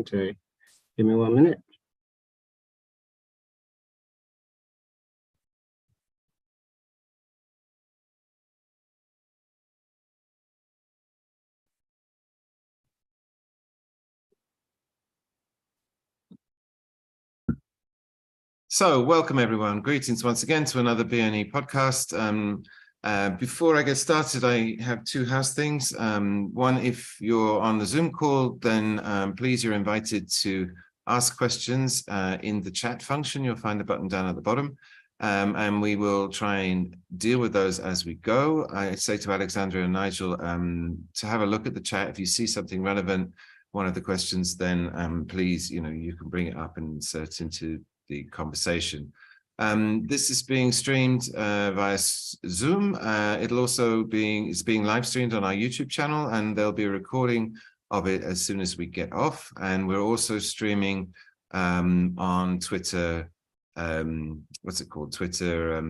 commentary. Give me 1 minute. So welcome everyone. Greetings once again to another BNE podcast. Before I get started, I have two house things. One, if you're on the Zoom call, then please, you're invited to ask questions in the chat function. You'll find the button down at the bottom. And we will try and deal with those as we go. I say to Alexander and Nigel to have a look at the chat. If you see something relevant, one of the questions, then please, you can bring it up and insert into the conversation. This is being streamed via Zoom. It's being live streamed on our YouTube channel, and there'll be a recording of it as soon as we get off. And we're also streaming on Twitter. What's it called? Twitter.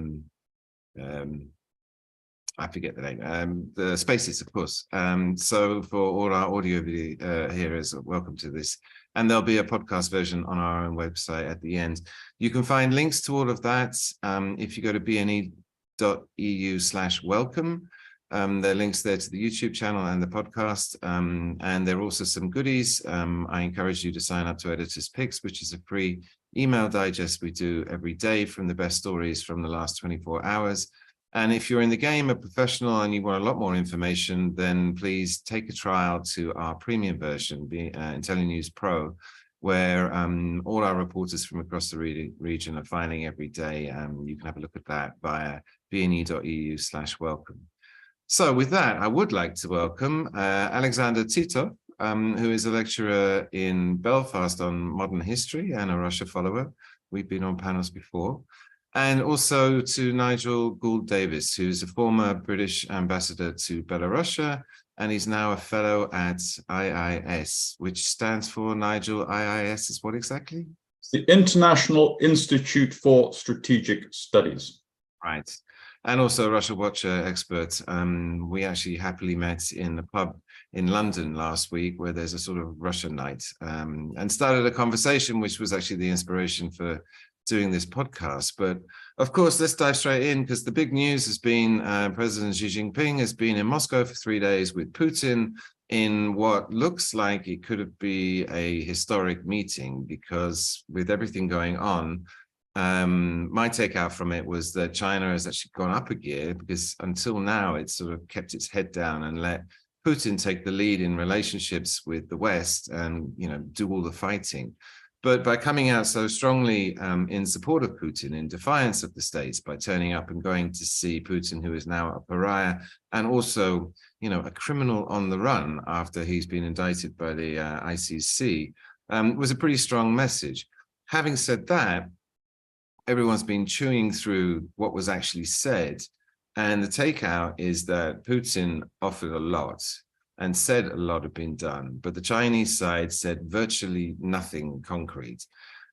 I forget the name. The Spaces, of course. So for all our audio video hearers, welcome to this. And there'll be a podcast version on our own website at the end. You can find links to all of that if you go to bne.eu/welcome. There are links there to the YouTube channel and the podcast. And there are also some goodies. I encourage you to sign up to Editor's Picks, which is a free email digest we do every day from the best stories from the last 24 hours. And if you're in the game, a professional, and you want a lot more information, then please take a trial to our premium version, IntelliNews Pro, where all our reporters from across the region are filing every day. You can have a look at that via bne.eu/welcome. So with that, I would like to welcome Alexander Titov, who is a lecturer in Belfast on modern history and a Russia follower. We've been on panels before. And also to Nigel Gould-Davis, who's a former British ambassador to Belarus, and he's now a fellow at IIS, which stands for, Nigel, IIS is what exactly? It's the International Institute for Strategic Studies. Right. And also a Russia Watcher expert. We actually happily met in a pub in London last week where there's a sort of Russia night, and started a conversation, which was actually the inspiration for doing this podcast. But of course, let's dive straight in, because the big news has been President Xi Jinping has been in Moscow for 3 days with Putin in what looks like it could be a historic meeting, because with everything going on, my takeout from it was that China has actually gone up a gear, because until now it's sort of kept its head down and let Putin take the lead in relationships with the West and do all the fighting. But by coming out so strongly in support of Putin, in defiance of the states, by turning up and going to see Putin, who is now a pariah and also, a criminal on the run after he's been indicted by the ICC, was a pretty strong message. Having said that, everyone's been chewing through what was actually said. And the takeout is that Putin offered a lot and said a lot had been done, but the Chinese side said virtually nothing concrete.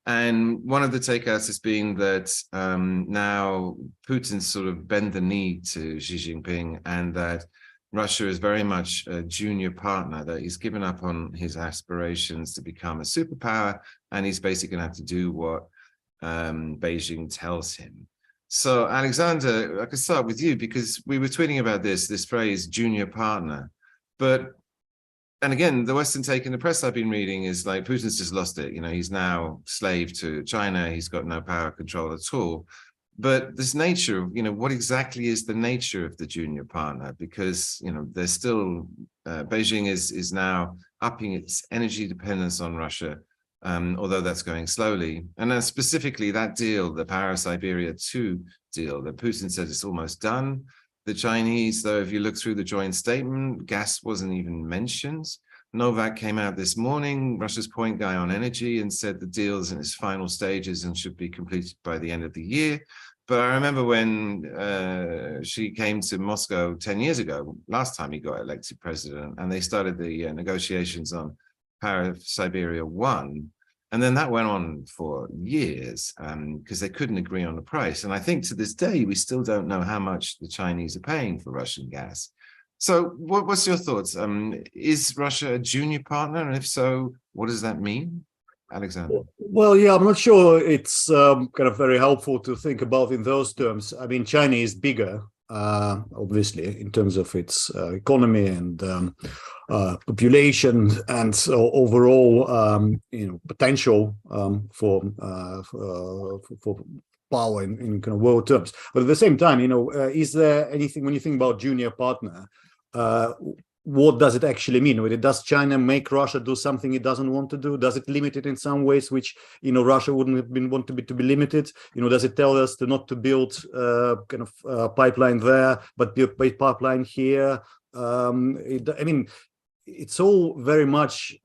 And one of the takeouts has been that now Putin's sort of bent the knee to Xi Jinping, and that Russia is very much a junior partner, that he's given up on his aspirations to become a superpower, and he's basically going to have to do what Beijing tells him. So Alexander, I could start with you, because we were tweeting about this phrase, junior partner. And again, the Western take in the press I've been reading is like, Putin's just lost it. He's now slave to China. He's got no power control at all. But this nature of, what exactly is the nature of the junior partner? Because, there's still, Beijing is now upping its energy dependence on Russia, although that's going slowly. And then specifically that deal, the Paris-Siberia 2 deal, that Putin said it's almost done. The Chinese, though, if you look through the joint statement, gas wasn't even mentioned. Novak came out this morning, Russia's point guy on energy, and said the deal's in its final stages and should be completed by the end of the year. But I remember when she came to Moscow 10 years ago, last time he got elected president, and they started the negotiations on Paris-Siberia 1. And then that went on for years because they couldn't agree on the price. And I think to this day, we still don't know how much the Chinese are paying for Russian gas. So what's your thoughts? Is Russia a junior partner? And if so, what does that mean? Alexander. Well, yeah, I'm not sure it's kind of very helpful to think about in those terms. I mean, China is bigger, obviously, in terms of its economy and population, and so overall, potential for power in kind of world terms. But at the same time, is there anything, when you think about junior partner, what does it actually mean? Does China make Russia do something it doesn't want to do? Does it limit it in some ways which Russia wouldn't have been want to be limited? Does it tell us not to build pipeline there, but build pipeline here? It's all very much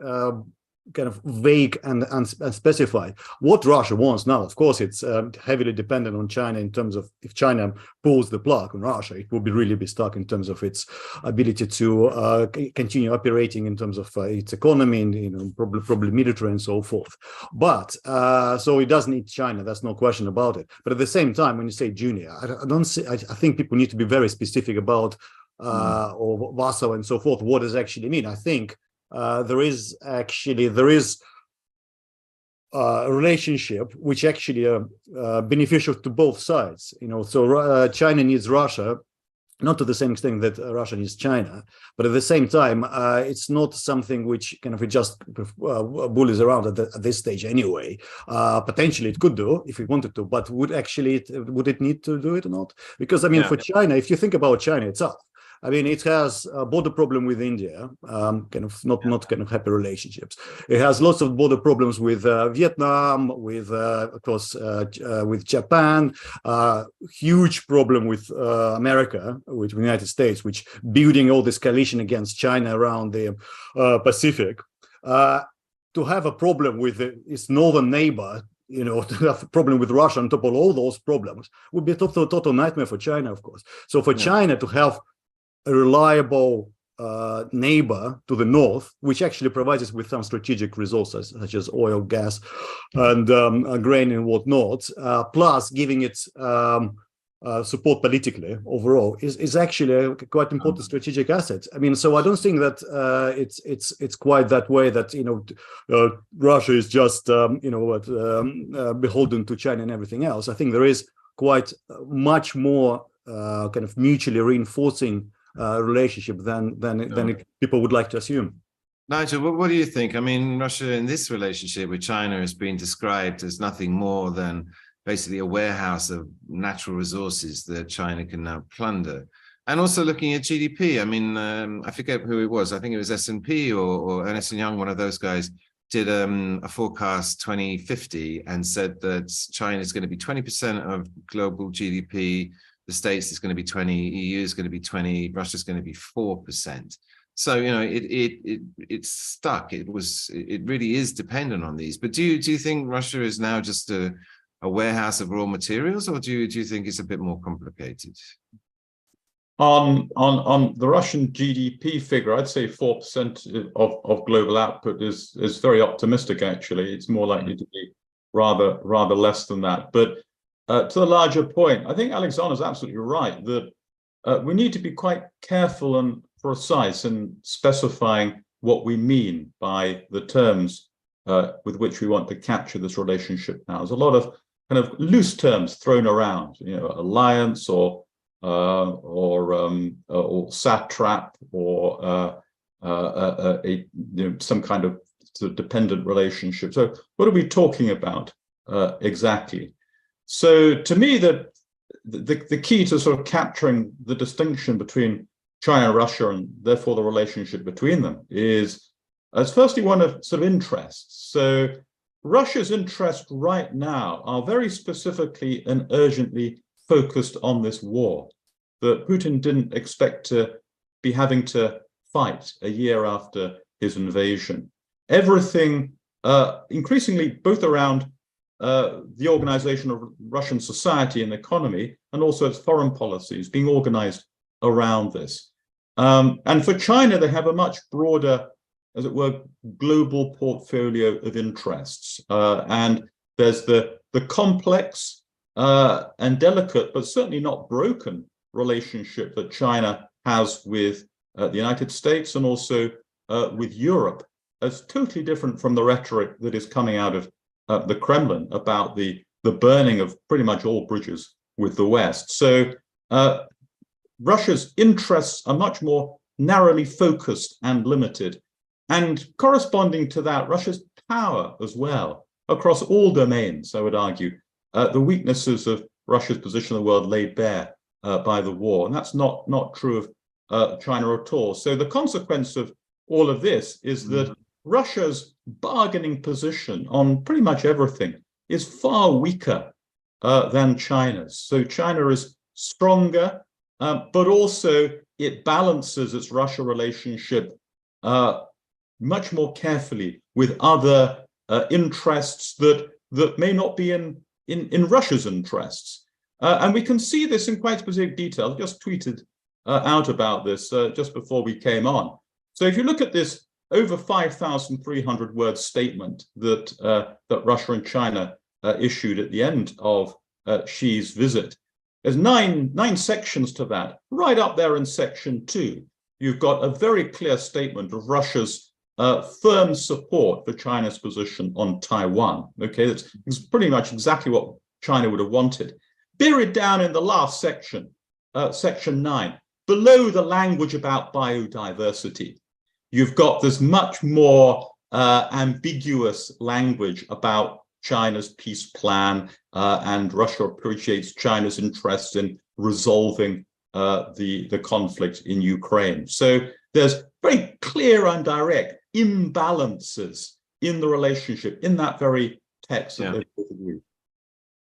kind of vague and unspecified. What Russia wants now, of course, it's heavily dependent on China in terms of if China pulls the plug on Russia, it will really be stuck in terms of its ability to continue operating in terms of its economy and probably military and so forth. But so it does need China. That's no question about it. But at the same time, when you say junior, I think people need to be very specific about or Warsaw and so forth. What does it actually mean? I think there is a relationship which actually beneficial to both sides. So China needs Russia, not to the same extent that Russia needs China, but at the same time, it's not something which kind of just bullies around at this stage anyway. Potentially it could do if it wanted to, but would it need to do it or not? Because for China, if you think about China itself, it has a border problem with India, not happy relationships. It has lots of border problems with Vietnam, with of course with Japan, huge problem with America, with the United States, which building all this coalition against China around the Pacific. To have a problem with its northern neighbor, to have a problem with Russia on top of all those problems would be a total nightmare for China, of course. So for China to have a reliable neighbor to the north, which actually provides us with some strategic resources such as oil, gas, and grain and whatnot, plus giving it support politically overall is actually a quite important strategic asset. So I don't think that it's quite that way that Russia is just beholden to China and everything else. I think there is quite much more kind of mutually reinforcing relationship than people would like to assume. Nigel, what do you think? Russia in this relationship with China has been described as nothing more than basically a warehouse of natural resources that China can now plunder. And also looking at GDP, I forget who it was. I think it was S&P or Ernst & Young, one of those guys, did a forecast 2050 and said that China is going to be 20% of global GDP. The States is going to be 20, EU is going to be 20, Russia is going to be 4%. So, it's stuck. It really is dependent on these. But do you think Russia is now just a warehouse of raw materials, or do you think it's a bit more complicated? On the Russian GDP figure, I'd say 4% of global output is very optimistic. Actually, it's more likely to be rather less than that. But to the larger point, I think Alexander's absolutely right that we need to be quite careful and precise in specifying what we mean by the terms with which we want to capture this relationship now. There's a lot of kind of loose terms thrown around, alliance or satrap or some kind of sort of dependent relationship. So what are we talking about exactly? So to me, the key to sort of capturing the distinction between China and Russia and therefore the relationship between them is firstly one of sort of interests. So Russia's interests right now are very specifically and urgently focused on this war that Putin didn't expect to be having to fight a year after his invasion. Everything increasingly both around the organization of Russian society and economy, and also its foreign policies being organized around this. And for China, they have a much broader, as it were, global portfolio of interests. And there's the complex and delicate, but certainly not broken relationship that China has with the United States and also with Europe as totally different from the rhetoric that is coming out of the Kremlin about the burning of pretty much all bridges with the West. So Russia's interests are much more narrowly focused and limited. And corresponding to that, Russia's power as well, across all domains, I would argue, the weaknesses of Russia's position in the world laid bare by the war. And that's not true of China at all. So the consequence of all of this is that Russia's bargaining position on pretty much everything is far weaker than China's. So China is stronger, but also it balances its Russia relationship much more carefully with other interests that may not be in Russia's interests. And we can see this in quite specific detail. I just tweeted out about this just before we came on. So if you look at this over 5,300 word statement that Russia and China issued at the end of Xi's visit, there's nine sections to that. Right up there in section 2, you've got a very clear statement of Russia's firm support for China's position on Taiwan. Okay, that's pretty much exactly what China would have wanted. Buried down in the last section, section 9, below the language about biodiversity, you've got this much more ambiguous language about China's peace plan, and Russia appreciates China's interest in resolving the conflict in Ukraine. So there's very clear and direct imbalances in the relationship in that very text that they both agree.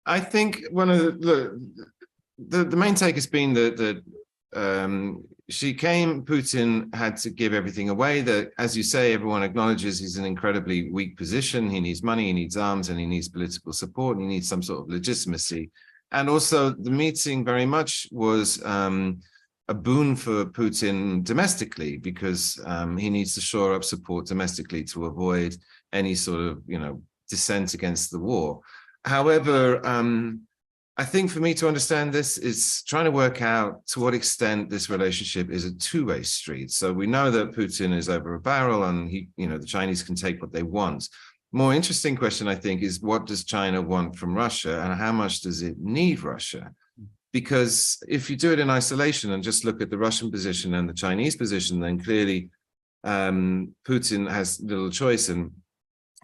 I think one of the main take has been that Xi came, Putin had to give everything away. That, as you say, everyone acknowledges he's in an incredibly weak position. He needs money, he needs arms, and he needs political support, and he needs some sort of legitimacy. And also the meeting very much was a boon for Putin domestically, because he needs to shore up support domestically to avoid any sort of, dissent against the war. However, I think for me to understand this is trying to work out to what extent this relationship is a two-way street. So we know that Putin is over a barrel and the Chinese can take what they want. More interesting question, I think, is what does China want from Russia and how much does it need Russia? Because if you do it in isolation and just look at the Russian position and the Chinese position, then clearly Putin has little choice and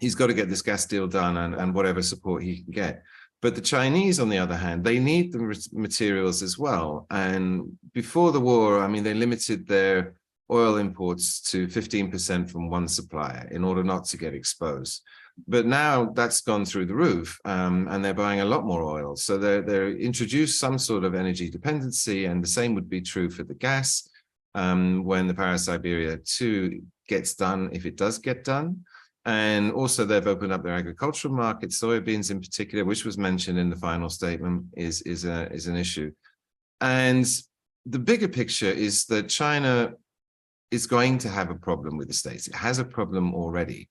he's got to get this gas deal done and whatever support he can get. But the Chinese, on the other hand, they need the materials as well. And before the war, I mean, they limited their oil imports to 15% from one supplier in order not to get exposed. But now that's gone through the roof, and they're buying a lot more oil. So they're introduced some sort of energy dependency, and the same would be true for the gas when the Paris-Siberia 2 gets done, if it does get done. And also they've opened up their agricultural market, soybeans in particular, which was mentioned in the final statement, is an issue. And the bigger picture is that China is going to have a problem with the States. It has a problem already.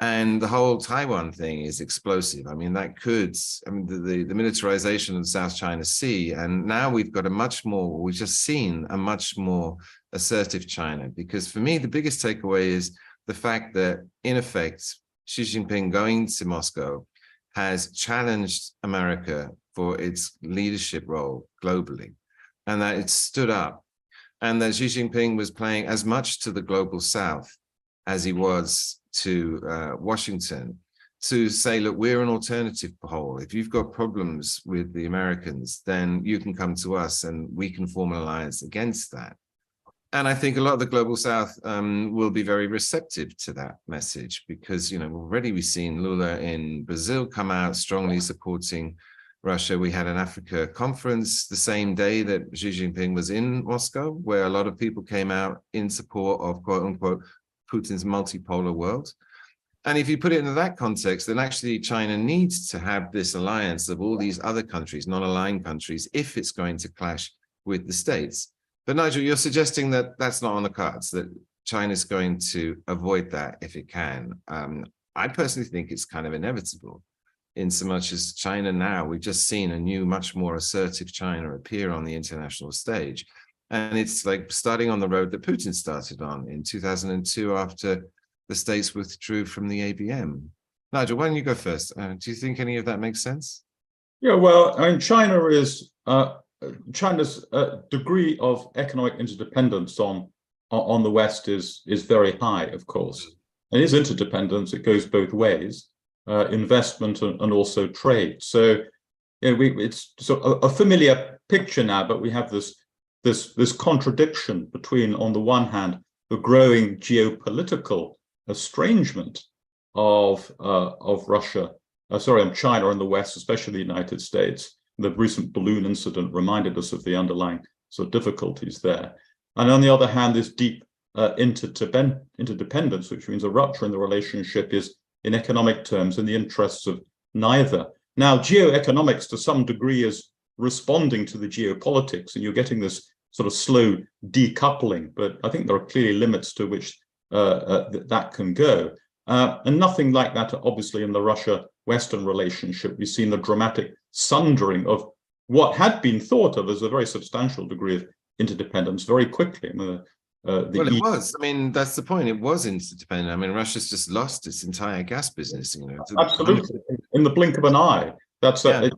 And the whole Taiwan thing is explosive. I mean, the militarization of the South China Sea, and now we've just seen a much more assertive China. Because for me, the biggest takeaway is the fact that, in effect, Xi Jinping going to Moscow has challenged America for its leadership role globally, and that it stood up, and that Xi Jinping was playing as much to the global South as he was to Washington, to say, look, we're an alternative pole. If you've got problems with the Americans, then you can come to us and we can form an alliance against that. And I think a lot of the global South will be very receptive to that message because, already we've seen Lula in Brazil come out strongly supporting Russia. We had an Africa conference the same day that Xi Jinping was in Moscow, where a lot of people came out in support of, quote unquote, Putin's multipolar world. And if you put it into that context, then actually China needs to have this alliance of all these other countries, non-aligned countries, if it's going to clash with the States. But Nigel, you're suggesting that that's not on the cards, that China's going to avoid that if it can. I personally think it's kind of inevitable, in so much as China now, we've just seen a new, much more assertive China appear on the international stage. And it's like starting on the road that Putin started on in 2002 after the states withdrew from the ABM. Nigel, why don't you go first? Do you think any of that makes sense? Yeah, well, I mean, China's degree of economic interdependence on the West is very high, of course. And it is interdependence. It goes both ways, investment and also trade. So it's sort of a familiar picture now, but we have this contradiction between, on the one hand, the growing geopolitical estrangement of China and the West, especially the United States. The recent balloon incident reminded us of the underlying sort of difficulties there. And on the other hand, this deep interdependence, which means a rupture in the relationship, is in economic terms in the interests of neither. Now, geoeconomics to some degree is responding to the geopolitics, and you're getting this sort of slow decoupling, but I think there are clearly limits to which that can go. And nothing like that, obviously, in the Russia-Western relationship. We've seen the dramatic sundering of what had been thought of as a very substantial degree of interdependence very quickly. Well, it was. I mean, that's the point. It was interdependent. I mean, Russia's just lost its entire gas business. Absolutely, in the blink of an eye. That's a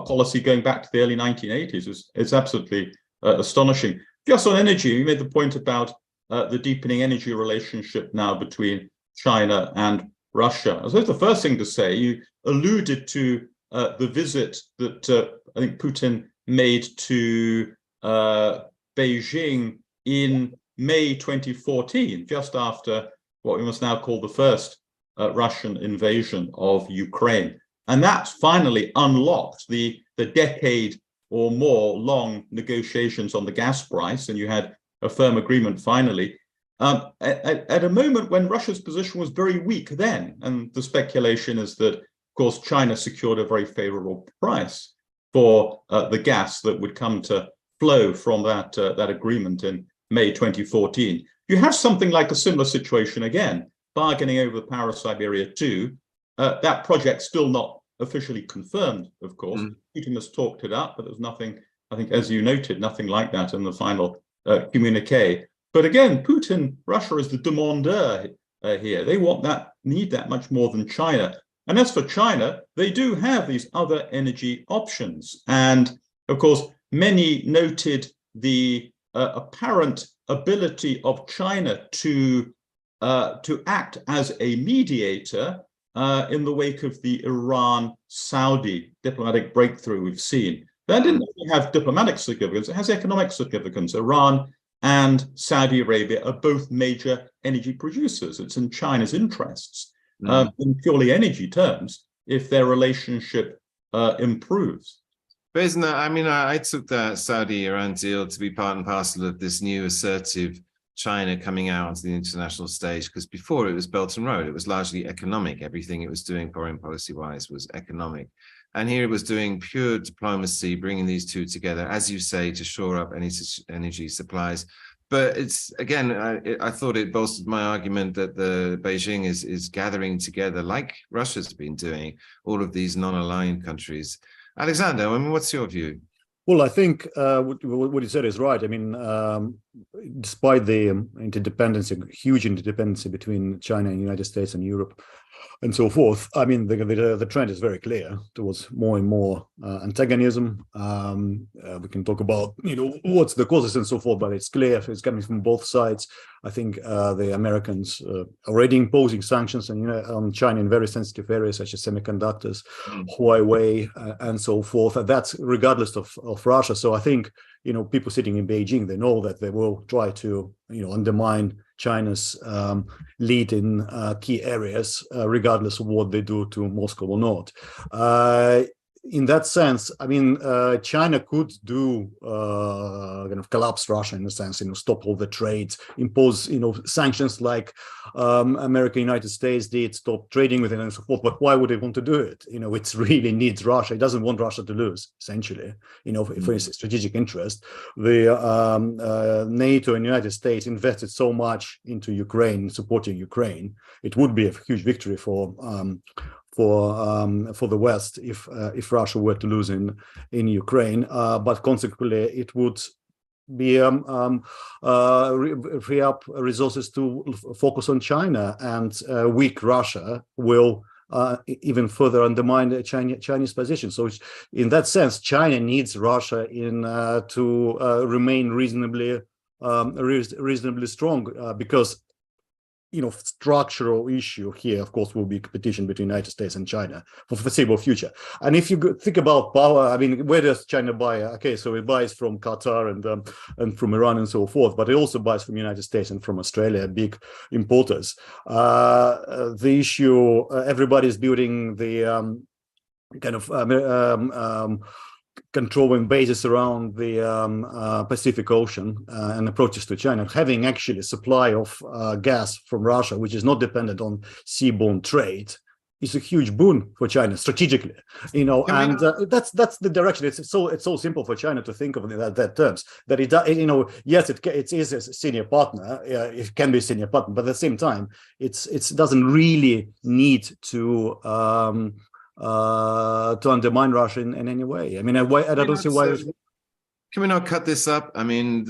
policy going back to the early 1980s. It's absolutely astonishing. Just on energy, you made the point about the deepening energy relationship now between China and Russia. I suppose the first thing to say, you alluded to the visit that I think Putin made to Beijing in May 2014, just after what we must now call the first Russian invasion of Ukraine. And that's finally unlocked the decade or more long negotiations on the gas price, and you had a firm agreement finally. At a moment when Russia's position was very weak then, and the speculation is that, of course, China secured a very favorable price for the gas that would come to flow from that agreement in May 2014. You have something like a similar situation again, bargaining over the power of Siberia 2. That project still not officially confirmed, of course. Putin has talked it up, but there's nothing, I think, as you noted, nothing like that in the final communique. But again, Putin, Russia is the demandeur here. They need that much more than China. And as for China, they do have these other energy options. And of course, many noted the apparent ability of China to act as a mediator in the wake of the Iran-Saudi diplomatic breakthrough we've seen. That didn't only have diplomatic significance, it has economic significance. Iran and Saudi Arabia are both major energy producers. It's in China's interests, in purely energy terms, if their relationship improves. But isn't that, I mean, I took that Saudi-Iran deal to be part and parcel of this new assertive China coming out onto the international stage, because before it was Belt and Road, it was largely economic. Everything it was doing foreign policy-wise was economic. And here it was doing pure diplomacy, bringing these two together, as you say, to shore up any energy supplies. But it's, again, I thought it bolstered my argument that the Beijing is gathering together, like Russia's been doing, all of these non-aligned countries. Alexander, I mean, what's your view? Well, I think what you said is right. I mean, despite the huge interdependency between China and the United States and Europe and so forth, I mean, the trend is very clear towards more and more antagonism. We can talk about, what's the causes and so forth, but it's clear it's coming from both sides. I think the Americans already imposing sanctions on China in very sensitive areas such as semiconductors, Huawei, and so forth. And that's regardless of Russia. So I think, people sitting in Beijing, they know that they will try to, undermine China's lead in key areas, regardless of what they do to Moscow or not. In that sense, I mean, China could do kind of collapse Russia in a sense, stop all the trades, impose, sanctions like America, United States did, stop trading with it and so forth. But why would they want to do it? It really needs Russia. It doesn't want Russia to lose, essentially, for its strategic interest. The NATO and United States invested so much into Ukraine, supporting Ukraine. It would be a huge victory for the West if Russia were to lose in Ukraine, but consequently it would free up resources to focus on China, and weak Russia will even further undermine the Chinese position. So in that sense, China needs Russia to remain reasonably strong, because structural issue here, of course, will be competition between the United States and China for the foreseeable future. And if you think about power, I mean, where does China buy? Okay, so it buys from Qatar and from Iran and so forth, but it also buys from the United States and from Australia, big importers. The issue, everybody's building the kind of controlling bases around the Pacific Ocean and approaches to China, having actually a supply of gas from Russia, which is not dependent on seaborne trade, is a huge boon for China strategically. That's the direction. It's so simple for China to think of that terms. That yes, it is a senior partner. It can be a senior partner, but at the same time, it doesn't really need to undermine Russia in any way. I mean, I don't see why. Can we not cut this up? I mean,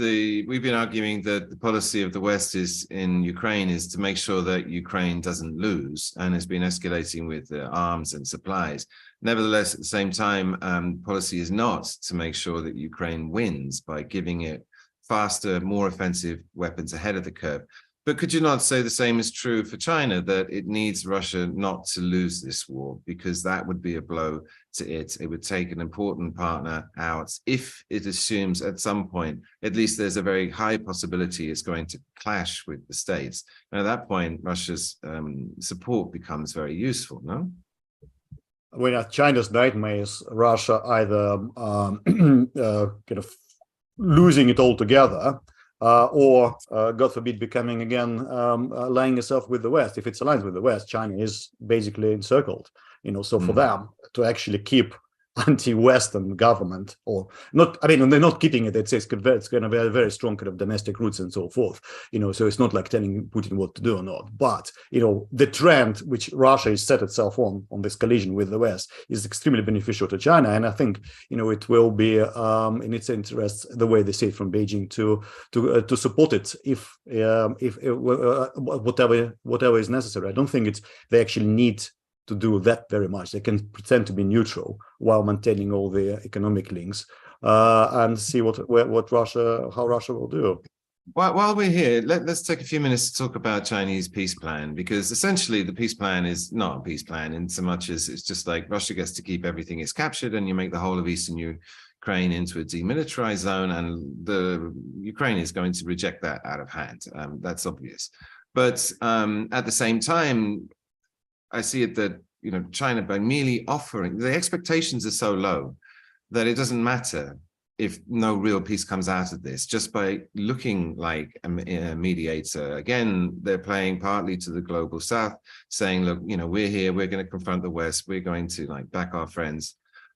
we've been arguing that the policy of the West in Ukraine is to make sure that Ukraine doesn't lose, and it's been escalating with arms and supplies. Nevertheless, at the same time, policy is not to make sure that Ukraine wins by giving it faster, more offensive weapons ahead of the curve. But could you not say the same is true for China, that it needs Russia not to lose this war, because that would be a blow to it? It would take an important partner out if it assumes at some point, at least there's a very high possibility it's going to clash with the States. And at that point, Russia's support becomes very useful, no? When China's nightmare is Russia either kind of losing it altogether, or God forbid, becoming again aligning itself with the West. If it's aligned with the West, China is basically encircled. So for them to actually keep anti-Western government, or not, I mean, they're not keeping it. It's going to be a very strong kind of domestic roots and so forth. So it's not like telling Putin what to do or not. But the trend which Russia has set itself on this collision with the West is extremely beneficial to China, and I think it will be in its interests, the way they see it from Beijing, to support it if whatever is necessary. I don't think they actually need to do that very much. They can pretend to be neutral while maintaining all the economic links, and see how Russia will do. While we're here, let's take a few minutes to talk about Chinese peace plan, because essentially the peace plan is not a peace plan in so much as it's just like Russia gets to keep everything it's captured, and you make the whole of Eastern Ukraine into a demilitarized zone, and the Ukraine is going to reject that out of hand. That's obvious. But at the same time, I see it that, China, by merely offering, the expectations are so low that it doesn't matter if no real peace comes out of this, just by looking like a mediator. Again, they're playing partly to the global South, saying, look, we're here, we're going to confront the West, we're going to back our friends.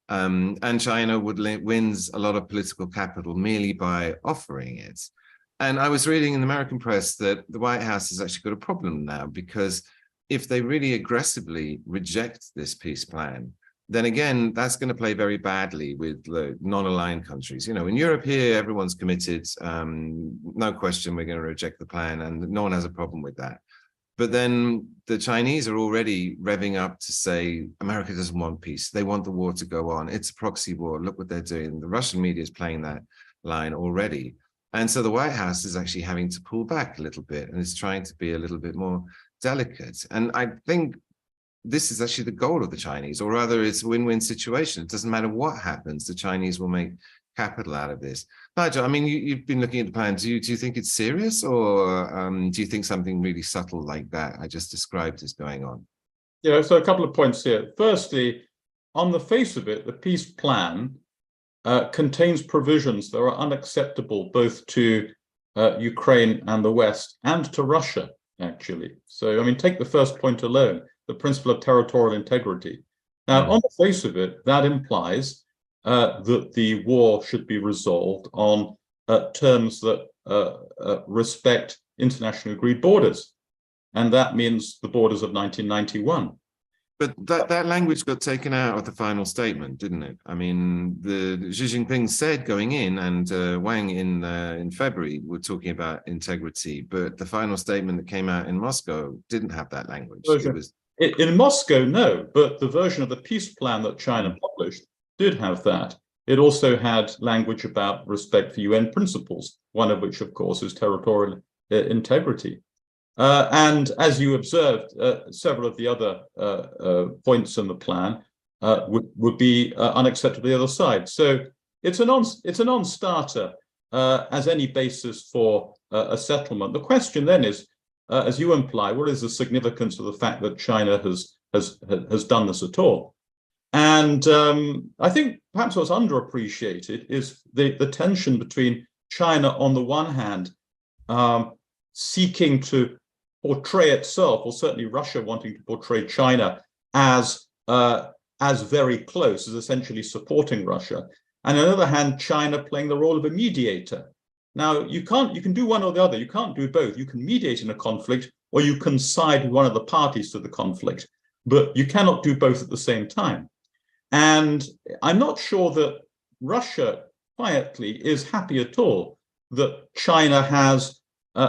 And China wins a lot of political capital merely by offering it. And I was reading in the American press that the White House has actually got a problem now, because if they really aggressively reject this peace plan, then again, that's going to play very badly with the non-aligned countries. In Europe here, everyone's committed. No question, we're going to reject the plan, and no one has a problem with that. But then the Chinese are already revving up to say, America doesn't want peace. They want the war to go on. It's a proxy war. Look what they're doing. The Russian media is playing that line already. And so the White House is actually having to pull back a little bit, and it's trying to be a little bit more delicate. And I think this is actually the goal of the Chinese, or rather it's a win-win situation. It doesn't matter what happens, the Chinese will make capital out of this. Nigel, I mean, you've been looking at the plan. Do you think it's serious, or do you think something really subtle like that I just described is going on? So a couple of points here. Firstly, on the face of it, the peace plan contains provisions that are unacceptable both to Ukraine and the West, and to Russia, actually. So, I mean, take the first point alone, the principle of territorial integrity. Now, on the face of it, that implies that the war should be resolved on terms that respect internationally agreed borders. And that means the borders of 1991. But that language got taken out of the final statement, didn't it? I mean, Xi Jinping said going in, and Wang in February were talking about integrity, but the final statement that came out in Moscow didn't have that language. It was in Moscow, no, but the version of the peace plan that China published did have that. It also had language about respect for UN principles, one of which, of course, is territorial integrity. And as you observed, several of the other points in the plan would be unacceptable to the other side. So it's a non-starter as any basis for a settlement. The question then is, as you imply, what is the significance of the fact that China has done this at all? And I think perhaps what's underappreciated is the tension between China on the one hand seeking to portray itself, or certainly Russia wanting to portray China as very close, as essentially supporting Russia, and on the other hand, China playing the role of a mediator. Now, you can do one or the other. You can't do both. You can mediate in a conflict, or you can side with one of the parties to the conflict, but you cannot do both at the same time. And I'm not sure that Russia quietly is happy at all that China has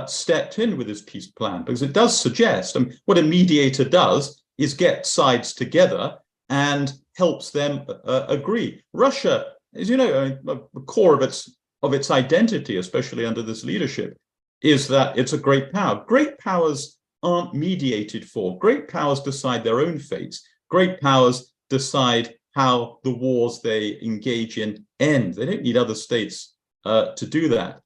stepped in with this peace plan, because it does suggest, what a mediator does is get sides together and helps them agree. Russia, as you know, the core of its identity, especially under this leadership, is that it's a great power. Great powers aren't mediated for. Great powers decide their own fates. Great powers decide how the wars they engage in end. They don't need other states to do that,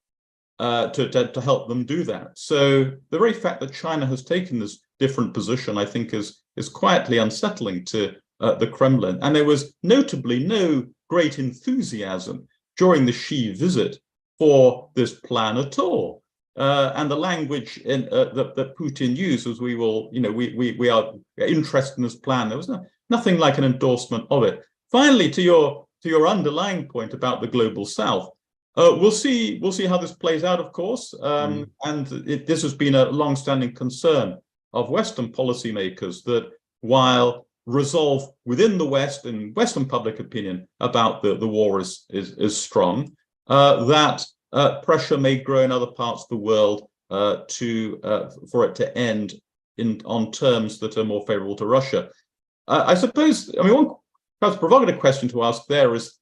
to help them do that. So the very fact that China has taken this different position, I think, is quietly unsettling to the Kremlin. And there was notably no great enthusiasm during the Xi visit for this plan at all. And the language that Putin used was, we are interested in this plan. There was nothing like an endorsement of it. Finally, to your underlying point about the global South, we'll see how this plays out, of course. And this has been a long-standing concern of Western policymakers, that while resolve within the West and Western public opinion about the war is strong, that pressure may grow in other parts of the world for it to end on terms that are more favorable to Russia. I suppose, one perhaps provocative question to ask there is,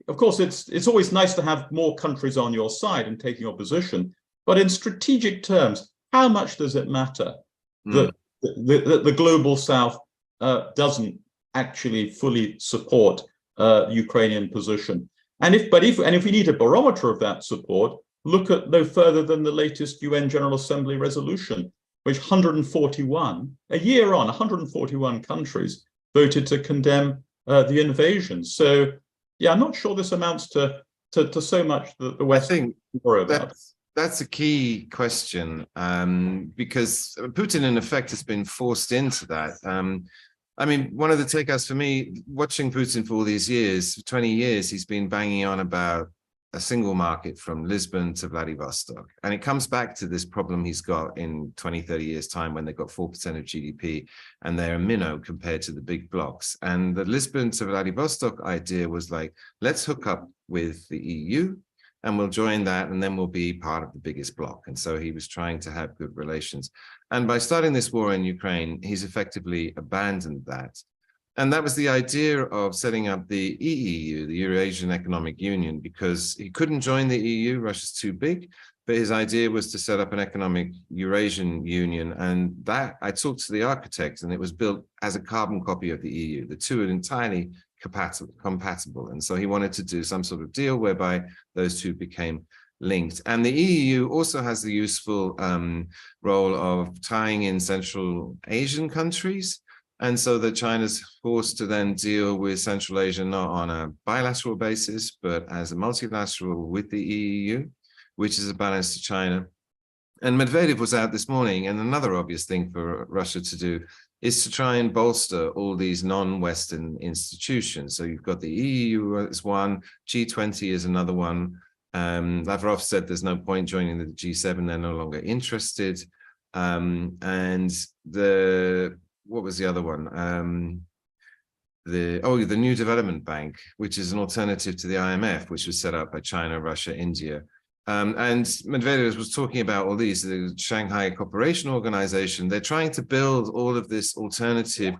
of course, it's always nice to have more countries on your side and taking your position, but in strategic terms, how much does it matter that the global South doesn't actually fully support Ukrainian position? And if we need a barometer of that support, look at no further than the latest UN General Assembly resolution, which 141, a year on, 141 countries voted to condemn the invasion. So, yeah, I'm not sure this amounts to so much that the West worry about. That's a key question, because Putin, in effect, has been forced into that. One of the takeouts for me, watching Putin for all these years, 20 years, he's been banging on about a single market from Lisbon to Vladivostok. And it comes back to this problem he's got in 20, 30 years' time, when they've got 4% of GDP and they're a minnow compared to the big blocks. And the Lisbon to Vladivostok idea was like, let's hook up with the EU and we'll join that, and then we'll be part of the biggest bloc. And so he was trying to have good relations. And by starting this war in Ukraine, he's effectively abandoned that. And that was the idea of setting up the EEU, the Eurasian Economic Union, because he couldn't join the EU, Russia's too big, but his idea was to set up an economic Eurasian Union. And that, I talked to the architect, and it was built as a carbon copy of the EU. The two are entirely compatible. And so he wanted to do some sort of deal whereby those two became linked. And the EU also has the useful role of tying in Central Asian countries. And so that China's forced to then deal with Central Asia, not on a bilateral basis, but as a multilateral with the EU, which is a balance to China. And Medvedev was out this morning, and another obvious thing for Russia to do is to try and bolster all these non-Western institutions. So you've got the EU as one, G20 is another one. Lavrov said there's no point joining the G7, they're no longer interested. And what was the other one? the New Development Bank, which is an alternative to the IMF, which was set up by China, Russia, India. And Medvedev was talking about all these, the Shanghai Cooperation Organization. They're trying to build all of this alternative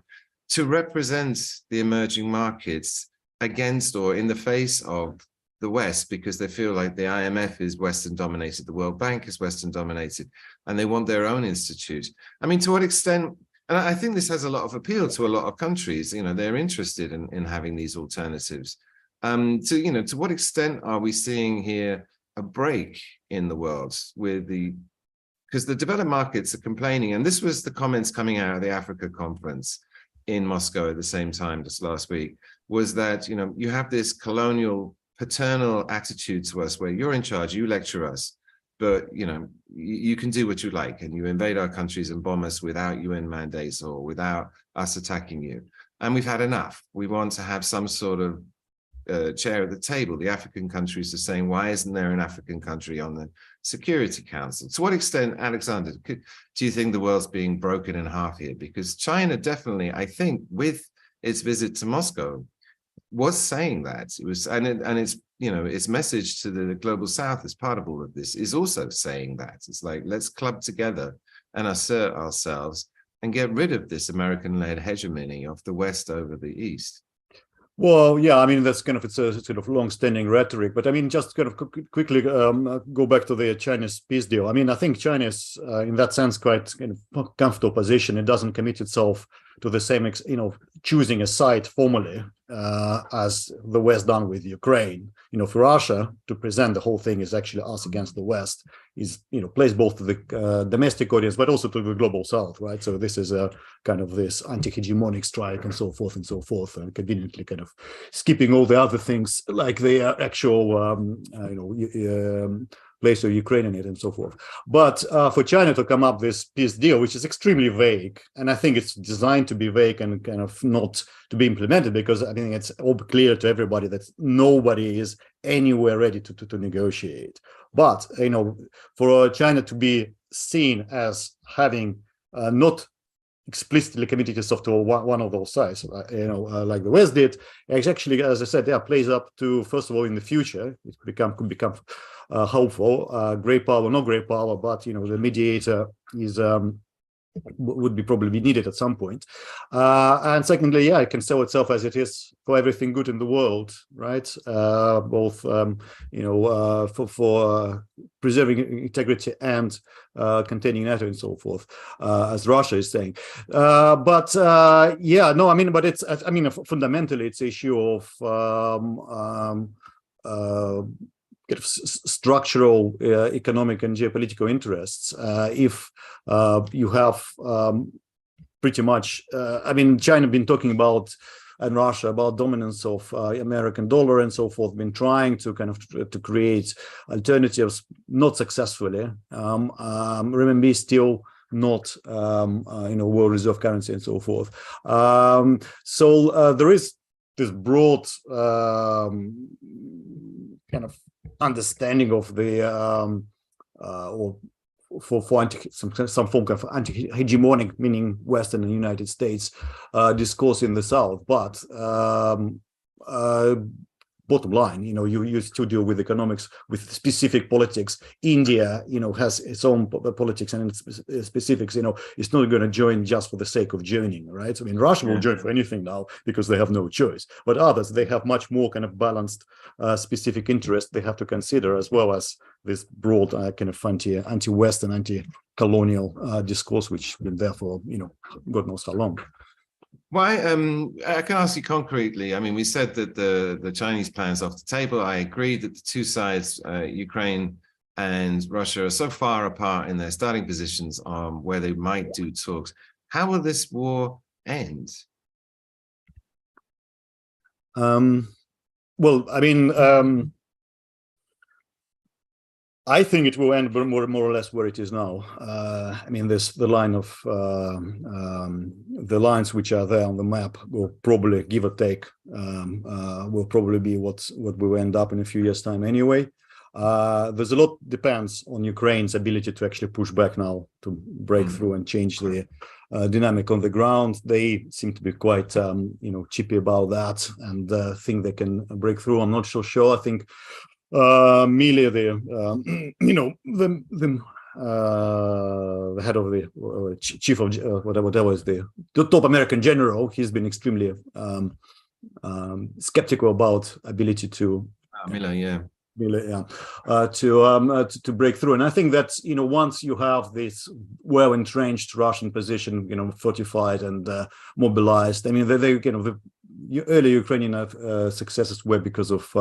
to represent the emerging markets against or in the face of the West, because they feel like the IMF is Western dominated, the World Bank is Western dominated, and they want their own institute. I mean, to what extent, and I think this has a lot of appeal to a lot of countries, you know, they're interested in having these alternatives. To what extent are we seeing here a break in the world because the developed markets are complaining, and this was the comments coming out of the Africa conference in Moscow at the same time just last week, was that, you know, you have this colonial, paternal attitude to us where you're in charge, you lecture us, but, you know, you can do what you like and you invade our countries and bomb us without UN mandates or without us attacking you. And we've had enough. We want to have some sort of chair at the table. The African countries are saying, why isn't there an African country on the Security Council? To what extent, Alexander, do you think the world's being broken in half here? Because China definitely, I think, with its visit to Moscow, was saying that. It was, and it's, you know, its message to the global South as part of all of this is also saying that. It's like, let's club together and assert ourselves and get rid of this American-led hegemony of the West over the East. Well, yeah, I mean, that's kind of, it's a sort of long-standing rhetoric, but I mean, just kind of quickly go back to the Chinese peace deal. I mean, I think China is, in that sense, quite kind of comfortable position. It doesn't commit itself to the same, you know, choosing a side formally as the West done with Ukraine. You know, for Russia to present the whole thing is actually us against the West, is, you know, plays both to the domestic audience, but also to the global South, right? So this is a kind of this anti-hegemonic strike and so forth, and conveniently kind of skipping all the other things like the actual, place of Ukraine in it and so forth. But for China to come up with this peace deal, which is extremely vague, and I think it's designed to be vague and kind of not to be implemented, because I think it's all clear to everybody that nobody is anywhere ready to negotiate. But, you know, for China to be seen as having not explicitly committed itself to one of those sides, like the West did, it's actually, as I said, yeah, plays up to, first of all, in the future, it could become hopeful, great power, not great power, but, you know, the mediator is would be probably needed at some point. And secondly, yeah, it can sell itself as it is for everything good in the world, right? Both, for preserving integrity and containing NATO and so forth, as Russia is saying. But it's, I mean, fundamentally, it's an issue of kind of structural economic and geopolitical interests. If you have pretty much, I mean, China been talking about, and Russia, about dominance of American dollar and so forth, been trying to kind of to create alternatives, not successfully. RMB still not world reserve currency and so forth. So there is this broad kind of understanding of the or for some form of anti-hegemonic, meaning Western and United States discourse in the South, but bottom line, you still deal with economics, with specific politics. India, has its own politics and its specifics. It's not going to join just for the sake of joining, right? I mean, Russia will join for anything now because they have no choice. But others, they have much more kind of balanced, specific interests they have to consider, as well as this broad kind of anti-Western, anti-colonial discourse, which has been there for God knows how long. Why? I can ask you concretely. I mean, we said that the Chinese plan is off the table. I agree that the two sides, Ukraine and Russia, are so far apart in their starting positions on where they might do talks. How will this war end? Well, I mean, I think it will end more or less where it is now. I mean, the line of the lines which are there on the map will probably, give or take, will probably be what will end up in a few years' time anyway. There's a lot depends on Ukraine's ability to actually push back now, to break through and change the dynamic on the ground. They seem to be quite, chippy about that and think they can break through. I'm not so sure. I think merely the head of the chief of whatever is the top American general, he's been extremely skeptical about ability to Miller, yeah. To break through. And I think that, once you have this well-entrenched Russian position, fortified and mobilized, I mean, the early Ukrainian successes were because of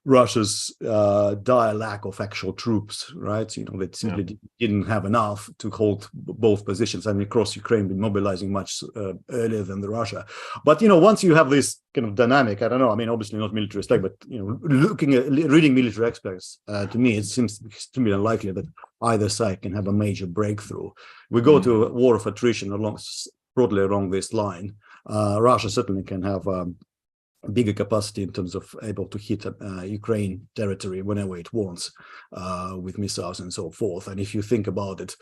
Russia's dire lack of actual troops, right? They simply didn't have enough to hold both positions. I mean, across Ukraine, been mobilizing much earlier than the Russia. But once you have this kind of dynamic, I don't know. I mean, obviously not military aspect, but reading military experts, to me, it seems extremely unlikely that either side can have a major breakthrough. We go to a war of attrition broadly along this line. Russia certainly can have bigger capacity in terms of able to hit Ukraine territory whenever it wants with missiles and so forth. And if you think about it,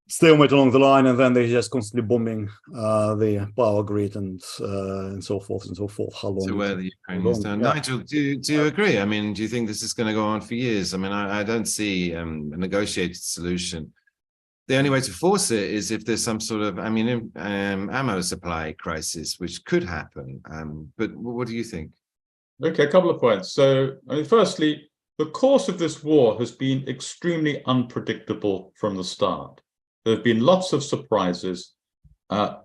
stalemate along the line, and then they're just constantly bombing the power grid and so forth and so forth. How long? So where the Ukrainians down. Yeah. Nigel, do you agree? I mean, do you think this is going to go on for years? I mean, I don't see a negotiated solution. The only way to force it is if there's some sort of, ammo supply crisis, which could happen. But what do you think? Okay, a couple of points. So, firstly, the course of this war has been extremely unpredictable from the start. There have been lots of surprises.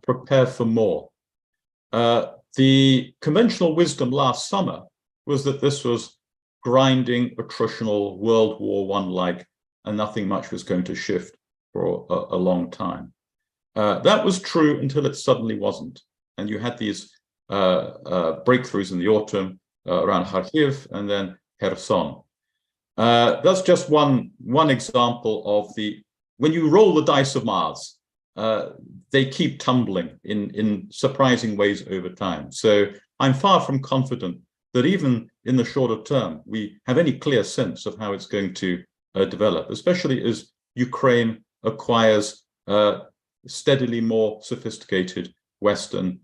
Prepare for more. The conventional wisdom last summer was that this was grinding, attritional, World War I-like, and nothing much was going to shift for a long time. That was true until it suddenly wasn't. And you had these breakthroughs in the autumn around Kharkiv and then Kherson. That's just one example of when you roll the dice of Mars, they keep tumbling in surprising ways over time. So I'm far from confident that even in the shorter term, we have any clear sense of how it's going to develop, especially as Ukraine acquires steadily more sophisticated Western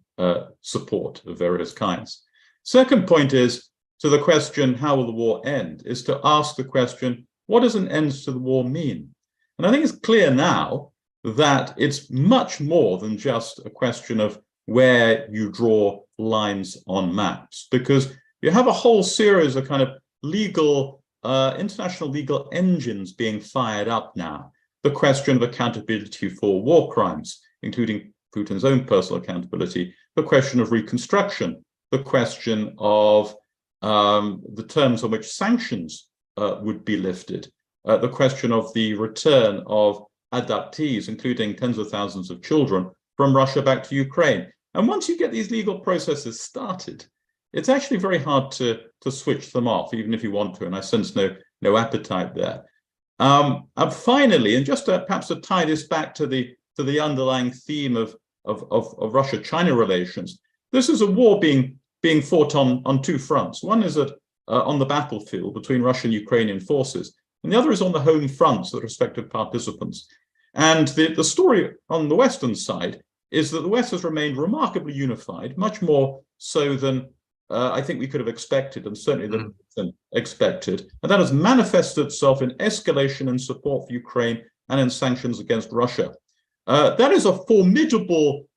support of various kinds. Second point is, to the question, how will the war end, is to ask the question, what does an end to the war mean? And I think it's clear now that it's much more than just a question of where you draw lines on maps, because you have a whole series of kind of international legal engines being fired up now. The question of accountability for war crimes, including Putin's own personal accountability, the question of reconstruction, the question of the terms on which sanctions would be lifted, the question of the return of adoptees, including tens of thousands of children from Russia back to Ukraine. And once you get these legal processes started, it's actually very hard to switch them off, even if you want to, and I sense no appetite there. And finally, and just perhaps to tie this back to the underlying theme of Russia-China relations, this is a war being fought on two fronts. One is on the battlefield between Russian and Ukrainian forces, and the other is on the home fronts, the respective participants. And the story on the Western side is that the West has remained remarkably unified, much more so than I think we could have expected, and certainly than expected. And that has manifested itself in escalation and support for Ukraine and in sanctions against Russia. That is a formidable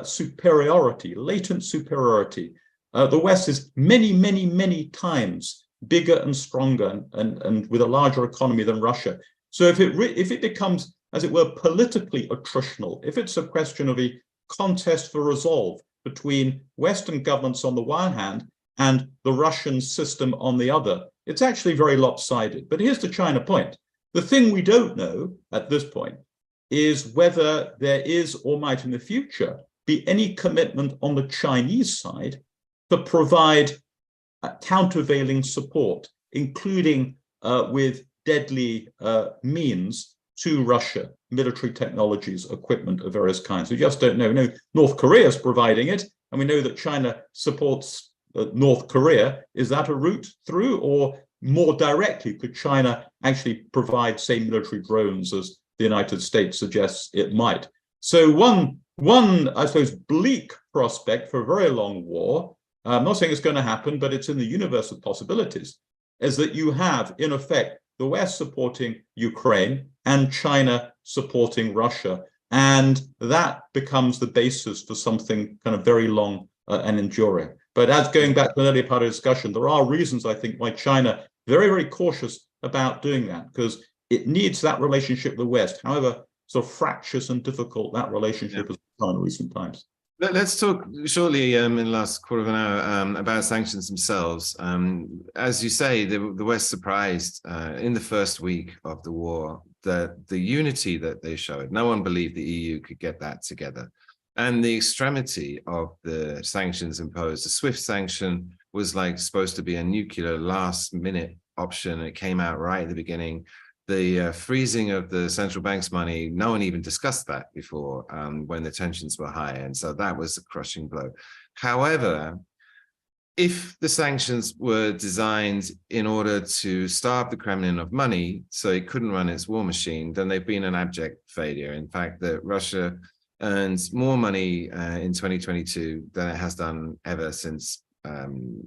superiority, latent superiority. The West is many, many, many times bigger and stronger and with a larger economy than Russia. So if it becomes, as it were, politically attritional, if it's a question of a contest for resolve between Western governments on the one hand and the Russian system on the other, it's actually very lopsided. But here's the China point. The thing we don't know at this point is whether there is or might in the future be any commitment on the Chinese side to provide countervailing support, including with deadly means to Russia, military technologies, equipment of various kinds. We just don't know. We know North Korea is providing it, and we know that China supports North Korea. Is that a route through, or more directly, could China actually provide, say, military drones, as the United States suggests it might? So one, I suppose, bleak prospect for a very long war, I'm not saying it's going to happen, but it's in the universe of possibilities, is that you have, in effect, the West supporting Ukraine and China supporting Russia. And that becomes the basis for something kind of very long and enduring. But as going back to an earlier part of the discussion, there are reasons, I think, why China very, very cautious about doing that, because it needs that relationship with the West, however sort of fractious and difficult that relationship has become in recent times. Let's talk shortly in the last quarter of an hour about sanctions themselves. As you say, the West surprised in the first week of the war that the unity that they showed. No one believed the EU could get that together. And the extremity of the sanctions imposed, the SWIFT sanction was like supposed to be a nuclear last minute option. It came out right at the beginning. The freezing of the central bank's money, no one even discussed that before when the tensions were high. And so that was a crushing blow. However, if the sanctions were designed in order to starve the Kremlin of money so it couldn't run its war machine, then they've been an abject failure. In fact, that Russia earns more money in 2022 than it has done ever since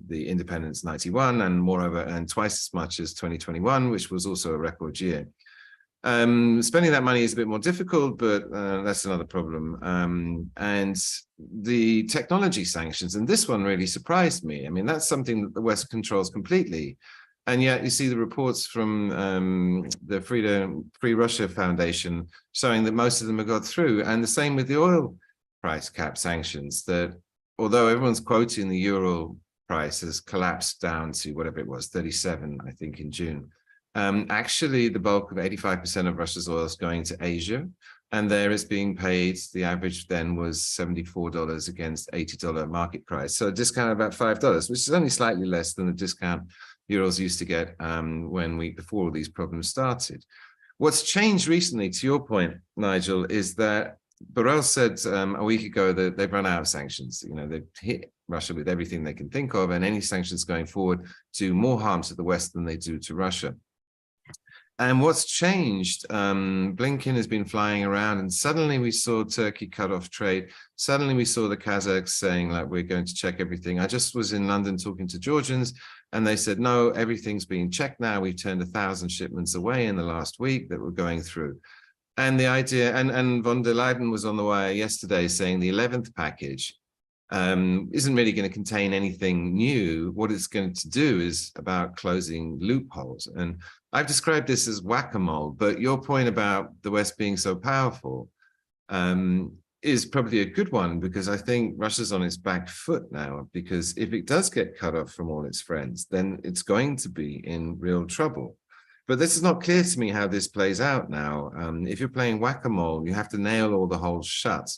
the independence 91, and moreover earned twice as much as 2021, which was also a record year. Spending that money is a bit more difficult, but that's another problem. And the technology sanctions, and this one really surprised me. I mean, that's something that the West controls completely. And yet you see the reports from the Free Russia Foundation showing that most of them have got through. And the same with the oil price cap sanctions, that although everyone's quoting the euro price has collapsed down to whatever it was, 37, I think, in June. Actually, the bulk of 85% of Russia's oil is going to Asia, and there it's being paid. The average then was $74 against $80 market price. So a discount of about $5, which is only slightly less than the discount Urals used to get before all these problems started. What's changed recently, to your point, Nigel, is that Borrell said a week ago that they've run out of sanctions. You know, they've hit Russia with everything they can think of, and any sanctions going forward do more harm to the West than they do to Russia. And what's changed, Blinken has been flying around, and suddenly we saw Turkey cut off trade. Suddenly we saw the Kazakhs saying, like, we're going to check everything. I just was in London talking to Georgians, and they said, no, everything's being checked now. We've turned 1,000 shipments away in the last week that were going through. And the idea, and von der Leyen was on the wire yesterday saying the 11th package isn't really going to contain anything new. What it's going to do is about closing loopholes. And I've described this as whack-a-mole, but your point about the West being so powerful is probably a good one, because I think Russia's on its back foot now, because if it does get cut off from all its friends, then it's going to be in real trouble. But this is not clear to me how this plays out now. If you're playing whack-a-mole, you have to nail all the holes shut.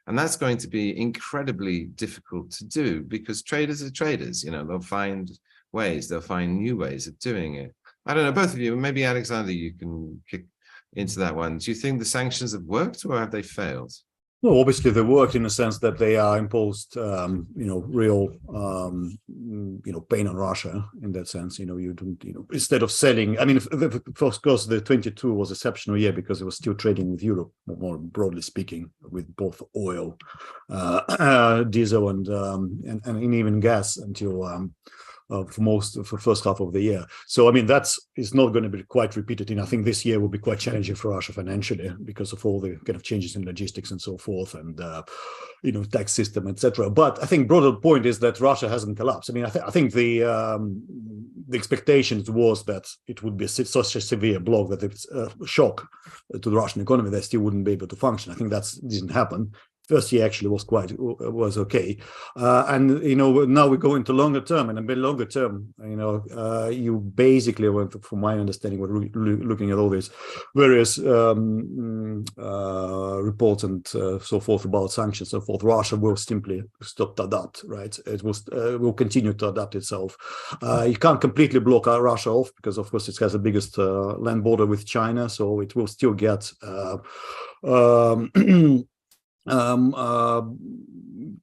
And that's going to be incredibly difficult to do, because traders are traders. You know, they'll find ways, they'll find new ways of doing it. I don't know, both of you, maybe Alexander, you can kick into that one. Do you think the sanctions have worked, or have they failed? Well, obviously they worked in the sense that they are imposed, real, pain on Russia in that sense. You know, you don't, instead of selling. I mean, of course, the 22 was an exceptional year because it was still trading with Europe, more broadly speaking, with both oil, diesel, and even gas until. For first half of the year. So, I mean, is not going to be quite repeated. And I think this year will be quite challenging for Russia financially because of all the kind of changes in logistics and so forth, and, tax system, etc. But I think broader point is that Russia hasn't collapsed. I mean, I think the expectations was that it would be such a severe blow that it's a shock to the Russian economy. They still wouldn't be able to function. I think that didn't happen. First year actually was okay, and now we go into longer term, and a bit longer term. You basically, from my understanding, we're looking at all these various reports and so forth about sanctions, so forth. Russia will simply stop to adapt, right? It will continue to adapt itself. You can't completely block Russia off because, of course, it has the biggest land border with China, so it will still get.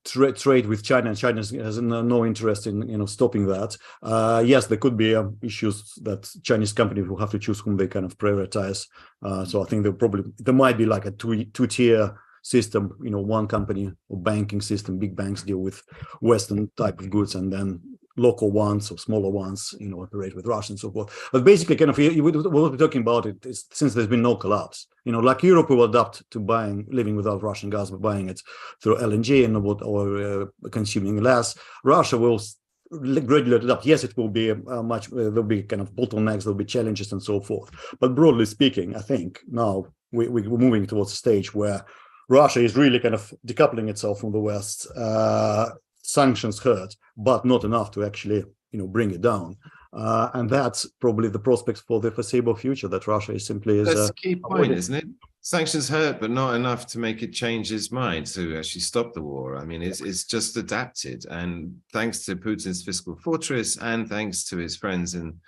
Trade with China, and China has no interest in stopping that. Yes, there could be issues that Chinese companies will have to choose whom they kind of prioritize. So I think there might be like a two-tier system, one company or banking system, big banks deal with Western type of goods, and then local ones or smaller ones, operate with Russia and so forth. But basically, kind of, what we're talking about it is, since there's been no collapse, like Europe will adapt to living without Russian gas, but buying it through LNG or consuming less. Russia will gradually adapt. Yes, it will be there'll be kind of bottlenecks, there'll be challenges and so forth. But broadly speaking, I think now we're moving towards a stage where Russia is really kind of decoupling itself from the West. Sanctions hurt, but not enough to actually, bring it down. And that's probably the prospects for the foreseeable future, that Russia is simply... That's the key point, isn't it? Sanctions hurt, but not enough to make it change his mind to actually stop the war. I mean, it's just adapted. And thanks to Putin's fiscal fortress and thanks to his friends in,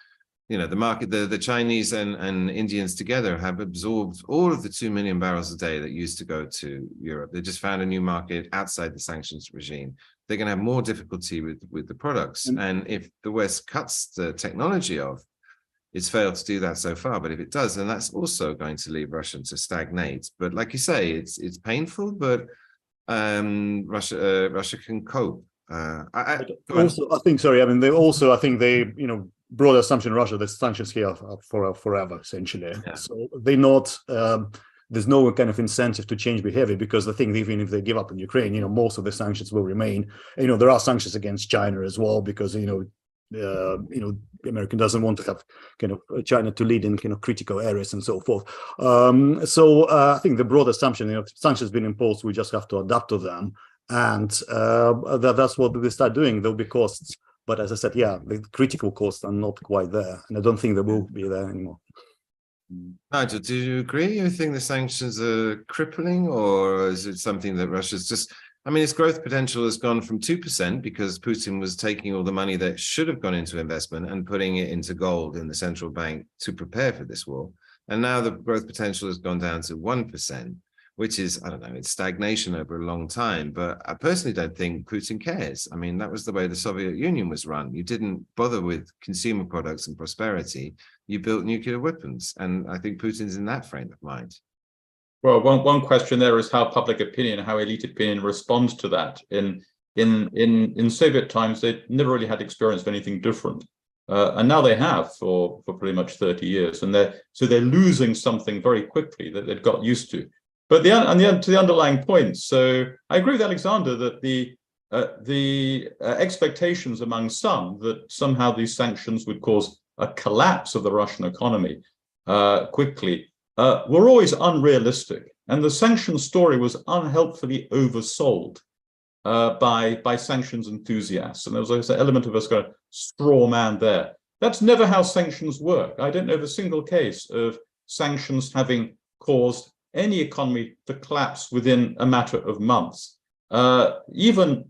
the market, the Chinese and Indians together have absorbed all of the 2 million barrels a day that used to go to Europe. They just found a new market outside the sanctions regime. They're going to have more difficulty with the products. And if the West cuts the technology off, it's failed to do that so far. But if it does, then that's also going to leave Russia to stagnate. But like you say, it's painful, but Russia can cope. I think broad assumption in Russia that sanctions here are forever, essentially. Yeah. So they're not. There's no kind of incentive to change behavior, because I think even if they give up in Ukraine, most of the sanctions will remain. There are sanctions against China as well, because American doesn't want to have kind of China to lead in kind of critical areas and so forth. So I think the broad assumption, sanctions been imposed, we just have to adapt to them, and that's what we start doing. There'll be costs, but as I said, the critical costs are not quite there, and I don't think they will be there anymore. Nigel, do you agree? You think the sanctions are crippling, or is it something that Russia's just... I mean, its growth potential has gone from 2% because Putin was taking all the money that should have gone into investment and putting it into gold in the central bank to prepare for this war. And now the growth potential has gone down to 1%, which is, I don't know, it's stagnation over a long time. But I personally don't think Putin cares. I mean, that was the way the Soviet Union was run. You didn't bother with consumer products and prosperity. You built nuclear weapons. And I think Putin's in that frame of mind. Well, one question there is how public opinion, how elite opinion responds to that. In Soviet times, they never really had experience of anything different, and now they have for pretty much 30 years, and they're losing something very quickly that they'd got used to. But to the underlying points, so I agree with Alexander that the expectations among some that somehow these sanctions would cause a collapse of the Russian economy quickly were always unrealistic, and the sanctions story was unhelpfully oversold by sanctions enthusiasts, and there was an element of us going straw man there. That's never how sanctions work. I don't know of a single case of sanctions having caused any economy to collapse within a matter of months. Even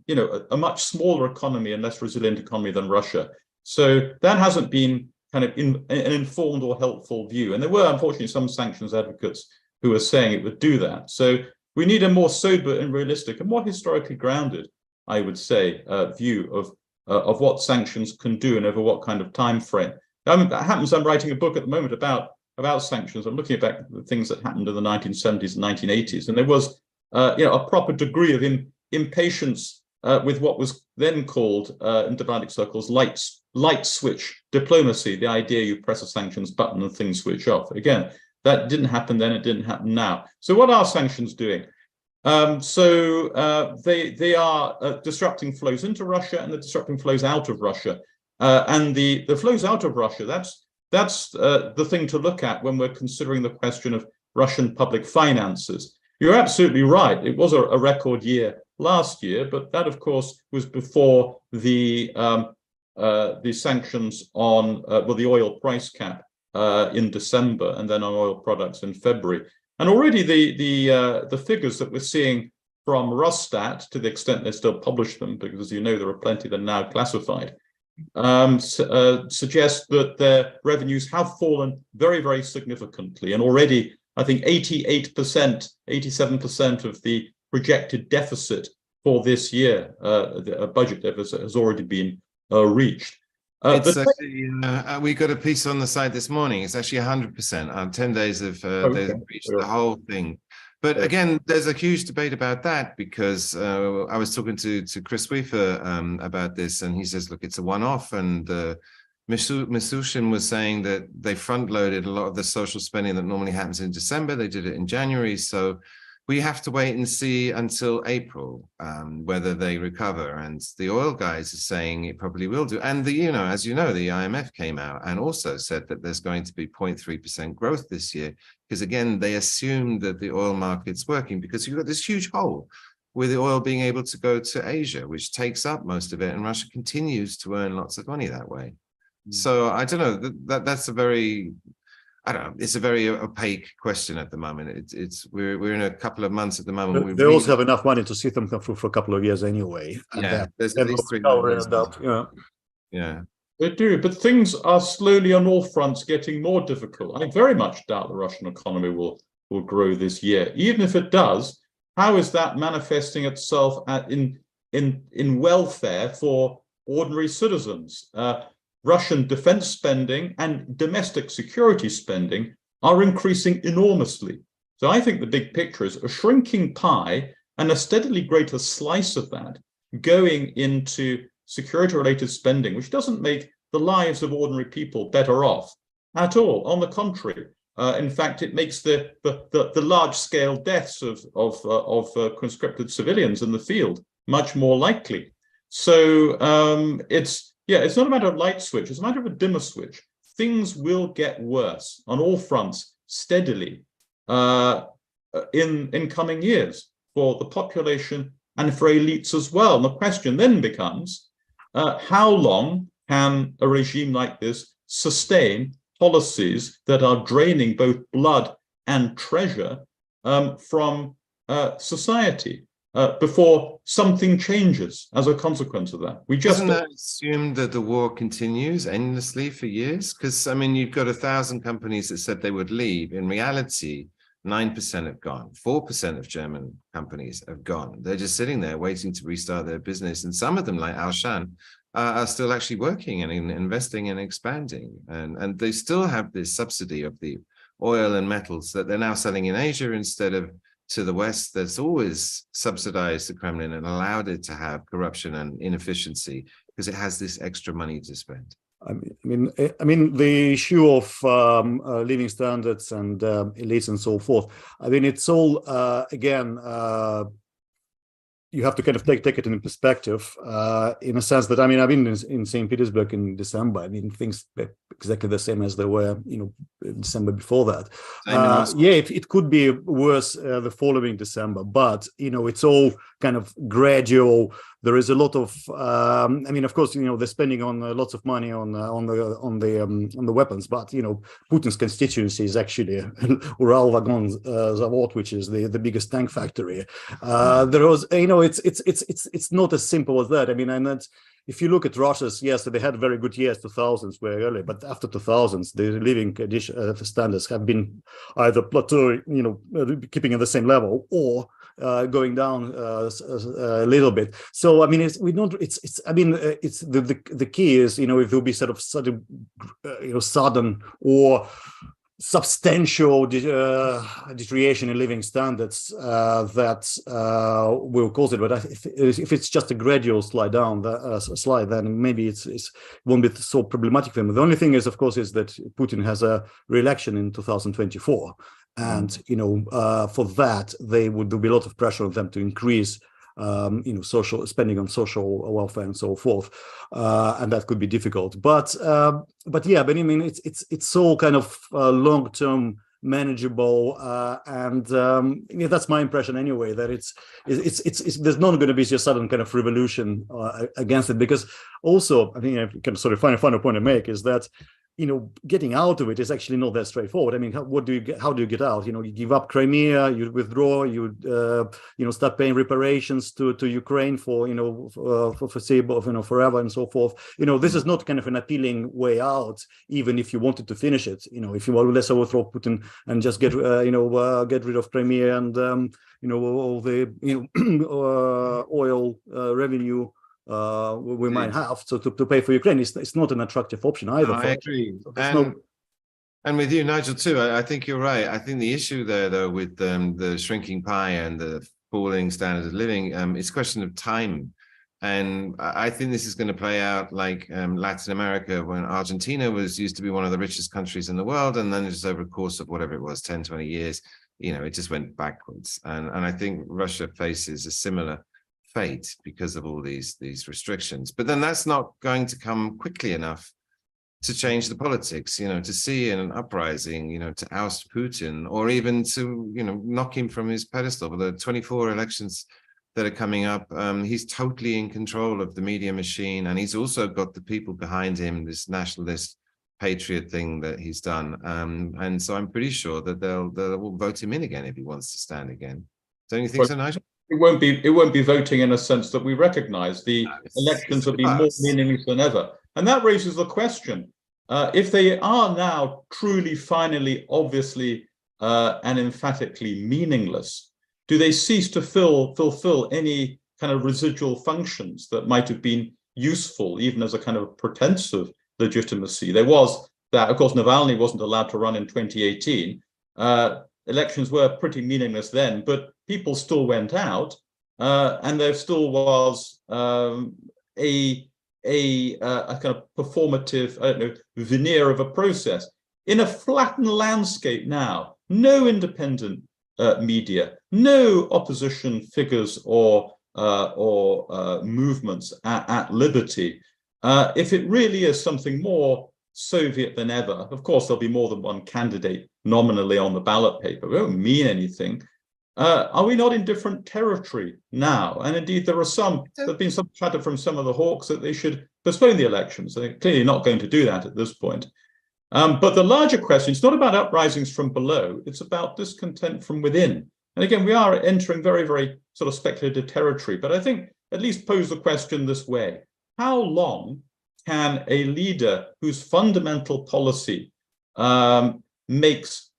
a much smaller economy and less resilient economy than Russia. So that hasn't been kind of an informed or helpful view. And there were, unfortunately, some sanctions advocates who were saying it would do that. So we need a more sober and realistic and more historically grounded, I would say, view of what sanctions can do and over what kind of time frame. That happens, I'm writing a book at the moment about sanctions. I'm looking at the things that happened in the 1970s and 1980s. And there was a proper degree of impatience with what was then called in diplomatic circles light switch diplomacy, the idea you press a sanctions button and things switch off. Again, that didn't happen then, it didn't happen now. So what are sanctions doing? They are disrupting flows into Russia and they're disrupting flows out of Russia. And the flows out of Russia, that's the thing to look at when we're considering the question of Russian public finances. You're absolutely right. It was a record year last year, but that, of course, was before the sanctions on the oil price cap in December, and then on oil products in February. And already the figures that we're seeing from Rosstat, to the extent they still publish them, because as you know, there are plenty that are now classified, suggest that their revenues have fallen very, very significantly. And already, I think 88%, 87% of the projected deficit for this year, the budget deficit, has already been reached. We got a piece on the site this morning. It's actually 100%. 10 days of they've reached the whole thing. But again, there's a huge debate about that because I was talking to Chris Weaver about this, and he says, look, it's a one-off. And Mishustin was saying that they front-loaded a lot of the social spending that normally happens in December. They did it in January. So we have to wait and see until April whether they recover. And the oil guys are saying it probably will do. And as you know, the IMF came out and also said that there's going to be 0.3% growth this year. Because again, they assume that the oil market's working because you've got this huge hole with the oil being able to go to Asia, which takes up most of it. And Russia continues to earn lots of money that way. So I don't know, that's a very... I don't know. It's a very opaque question at the moment. We're in a couple of months at the moment. They also have enough money to see them come through for a couple of years anyway. Yeah, there's at least 3 months. Yeah, they do. But things are slowly on all fronts getting more difficult. I very much doubt the Russian economy will grow this year. Even if it does, how is that manifesting itself in welfare for ordinary citizens? Russian defense spending and domestic security spending are increasing enormously. So I think the big picture is a shrinking pie and a steadily greater slice of that going into security-related spending, which doesn't make the lives of ordinary people better off at all. On the contrary, in fact, it makes the large-scale deaths of conscripted civilians in the field much more likely. So it's not a matter of light switch, it's a matter of a dimmer switch. Things will get worse on all fronts steadily in coming years for the population and for elites as well. And the question then becomes, how long can a regime like this sustain policies that are draining both blood and treasure from society? Before something changes as a consequence of that. Doesn't that assume that the war continues endlessly for years? Because, I mean, you've got 1,000 companies that said they would leave. In reality, 9% have gone. 4% of German companies have gone. They're just sitting there waiting to restart their business. And some of them, like Alshan, are still actually working and investing and expanding. And they still have this subsidy of the oil and metals that they're now selling in Asia instead of to the West that's always subsidized the Kremlin and allowed it to have corruption and inefficiency because it has this extra money to spend. I mean, the issue of living standards and elites and so forth. I mean, it's all again. You have to kind of take it in perspective, in a sense that, I mean, I've been in St. Petersburg in December. I mean, things exactly the same as they were, in December before that. It could be worse the following December, but it's all kind of gradual. There is a lot of, I mean, of course, they're spending on lots of money on the weapons, but Putin's constituency is actually Ural-Vagon Zavod, which is the biggest tank factory. There was, it's not as simple as that. I mean, and that's, if you look at Russia's, yes, they had very good years, 2000s were early, but after 2000s, the living standards have been either plateauing, keeping at the same level, or going down a little bit. So I mean, it's the key is if there'll be sort of sudden or substantial deterioration in living standards that will cause it. But if it's just a gradual slide, then maybe it won't be so problematic for him. The only thing is, of course, is that Putin has a re-election in 2024. And, for that, there'll be a lot of pressure on them to increase social spending on social welfare and so forth, and that could be difficult. But I mean, it's all kind of long-term manageable, and that's my impression anyway. That it's there's not going to be just sudden kind of revolution against it, because also I think I can sort of final point to make is that getting out of it is actually not that straightforward. I mean, how do you get out? You give up Crimea, you withdraw, you start paying reparations to Ukraine for foreseeable, forever and so forth. This is not kind of an appealing way out, even if you wanted to finish it. If you want to let's overthrow Putin and just get rid of Crimea and all the oil revenue we might have to pay for Ukraine. It's not an attractive option either. I agree. And with you, Nigel, too, I think you're right. I think the issue there, though, with the shrinking pie and the falling standard of living, it's a question of time. And I think this is going to play out like Latin America, when Argentina used to be one of the richest countries in the world. And then just over a course of whatever it was, 10, 20 years, it just went backwards. And I think Russia faces a similar fate because of all these restrictions. But then that's not going to come quickly enough to change the politics, to see an uprising, to oust Putin, or even to, knock him from his pedestal. For the 24 elections that are coming up, he's totally in control of the media machine, and he's also got the people behind him, this nationalist patriot thing that he's done. And so I'm pretty sure that they'll vote him in again if he wants to stand again. Don't you think so, Nigel? It won't be voting in a sense that we recognize. The elections will be more meaningless than ever. And that raises the question, if they are now truly, finally, obviously, and emphatically meaningless, do they cease to fulfill any kind of residual functions that might have been useful, even as a kind of pretense of legitimacy? There was that, of course, Navalny wasn't allowed to run in 2018. Elections were pretty meaningless then, but people still went out, and there still was a kind of performative, veneer of a process. In a flattened landscape now, no independent media, no opposition figures or movements at liberty. If it really is something more Soviet than ever, of course, there'll be more than one candidate nominally on the ballot paper. It won't mean anything. Are we not in different territory now? And indeed, there's been some chatter from some of the hawks that they should postpone the elections. They're clearly not going to do that at this point. But the larger question, it's not about uprisings from below, it's about discontent from within. And again, we are entering very, very sort of speculative territory, but I think at least pose the question this way. How long can a leader whose fundamental policy makes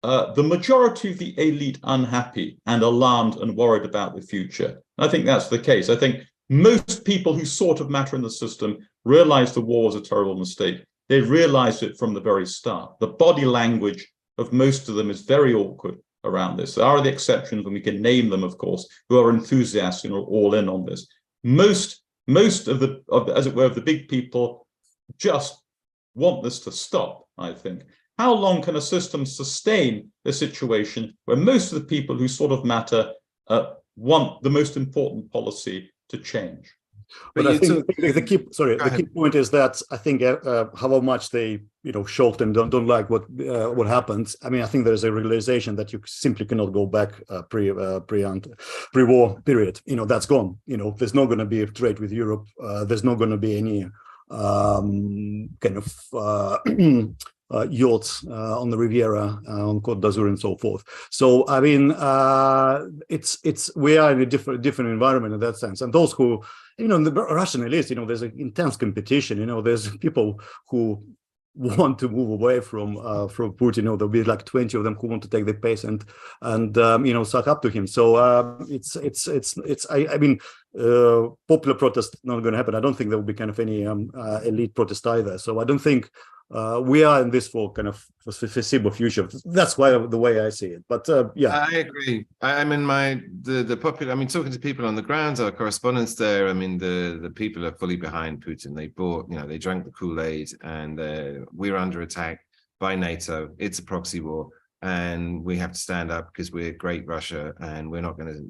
the majority of the elite unhappy and alarmed and worried about the future? I think that's the case. I think most people who sort of matter in the system realize the war was a terrible mistake. They realized it from the very start. The body language of most of them is very awkward around this. There are the exceptions, and we can name them, of course, who are enthusiastic and are all in on this. Most of the big people just want this to stop, I think. How long can a system sustain a situation where most of the people who sort of matter want the most important policy to change? But I think the key point is that I think how much they shocked and don't like what happened. I mean, I think there's a realization that you simply cannot go back pre-war period. That's gone. There's not going to be a trade with Europe. There's not going to be any kind of yachts on the Riviera, on Côte d'Azur, and so forth. So I mean, we are in a different environment in that sense. And those who, the Russian elites, there's an intense competition. There's people who want to move away from Putin. There'll be like 20 of them who want to take the pace and suck up to him. So I mean, popular protest not going to happen. I don't think there will be kind of any elite protest either. So I don't think we are in this for kind of foreseeable future. That's why the way I see it. But yeah, I agree. I mean, the popular. I mean, talking to people on the ground, our correspondents there. I mean, the people are fully behind Putin. They bought, they drank the Kool-Aid, and we're under attack by NATO. It's a proxy war, and we have to stand up because we're great Russia, and we're not going to,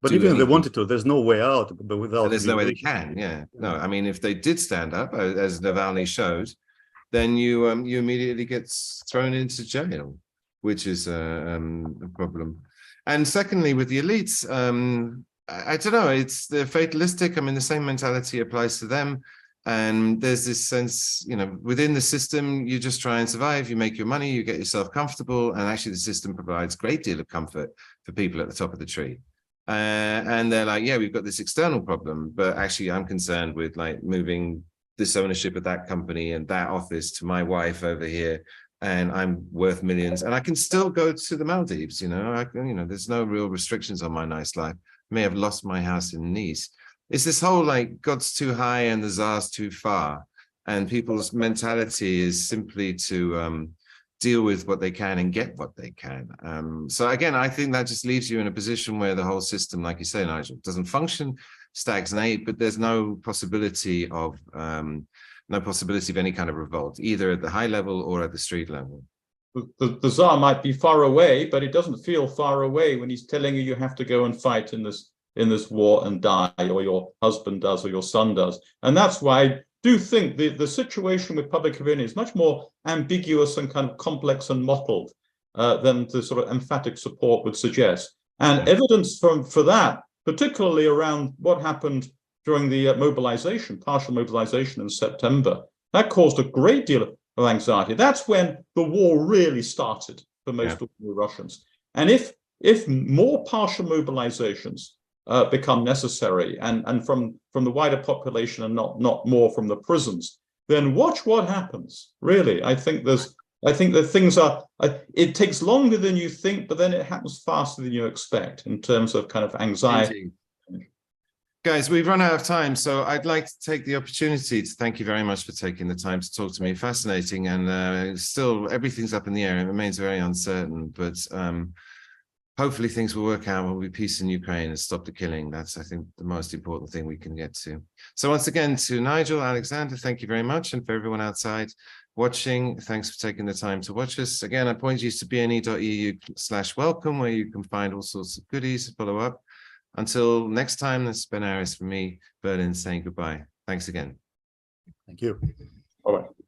But even if they wanted to, there's no way out. But without, there's no way they can. Yeah, no. I mean, if they did stand up, as Navalny showed, then you immediately get thrown into jail, which is a problem. And secondly, with the elites, I don't know, they're fatalistic. I mean, the same mentality applies to them. And there's this sense, within the system, you just try and survive, you make your money, you get yourself comfortable. And actually the system provides a great deal of comfort for people at the top of the tree. And they're like, yeah, we've got this external problem, but actually I'm concerned with like moving this ownership of that company and that office to my wife over here, and I'm worth millions, and I can still go to the Maldives. There's no real restrictions on my nice life. I may have lost my house in Nice. It's this whole like God's too high and the Tsar's too far, and people's mentality is simply to deal with what they can and get what they can. So again, I think that just leaves you in a position where the whole system, like you say, Nigel, doesn't function, stagnate, but there's no possibility of any kind of revolt, either at the high level or at the street level. The Tsar might be far away, but it doesn't feel far away when he's telling you have to go and fight in this war and die, or your husband does, or your son does. And that's why I do think the situation with public opinion is much more ambiguous and kind of complex and mottled than the sort of emphatic support would suggest. And evidence for that, particularly around what happened during the partial mobilization in September, that caused a great deal of anxiety. That's when the war really started for most ordinary Russians. And if more partial mobilizations become necessary, and from the wider population and not more from the prisons, then watch what happens. Really, I think that things are. It takes longer than you think, but then it happens faster than you expect in terms of kind of anxiety. Guys, we've run out of time, so I'd like to take the opportunity to thank you very much for taking the time to talk to me. Fascinating, and still everything's up in the air. It remains very uncertain, but hopefully things will work out. Will be peace in Ukraine and stop the killing. That's, I think, the most important thing we can get to. So once again, to Nigel, Alexander, thank you very much, and for everyone outside watching, thanks for taking the time to watch us. Again, I point you to bne.eu/welcome, where you can find all sorts of goodies to follow up. Until next time, this is Ben Aris from me, Berlin, saying goodbye. Thanks again. Thank you. All right.